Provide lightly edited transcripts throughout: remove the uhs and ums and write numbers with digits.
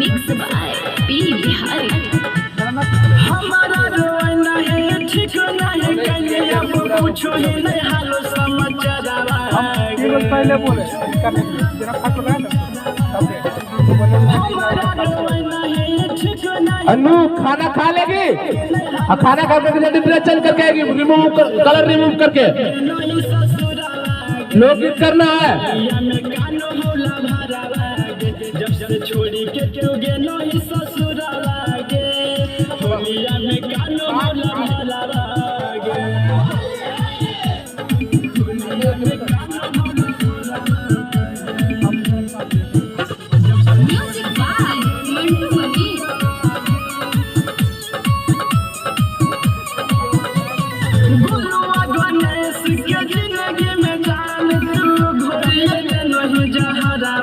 Mix by P Bihari. हमारा रोना है ठीक नहीं कहीं अब पूछो ही नहीं हालो समाचार पहले बोले अनु खाना खा लेगी और खाना खा के जल्दी ड्रेस चेंज करके आएगी, कलर रिमूव करके लोकगीत करना है। जब से छोड़ी के क्यों गे नहीं ससुराला गे होलिया में कानो होला भला गे म्यूजिक बाय मंटू मनी। गुरुआ गणेश के जिंदगी में जान तू घोड़िए के नहीं जहरा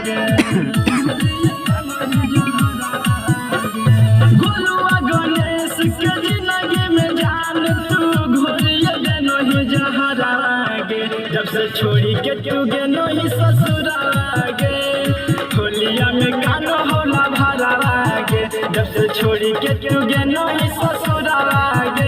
गे गुरुआ गणेश के जिंदगी में जान तू घोड़िए के नहीं जहरा गे जब से छोड़ी के तू गे नहीं ससुरा गे होलिया में कानो होला भरा गे जब से छोड़ी के तू गे नहीं ससुरा गे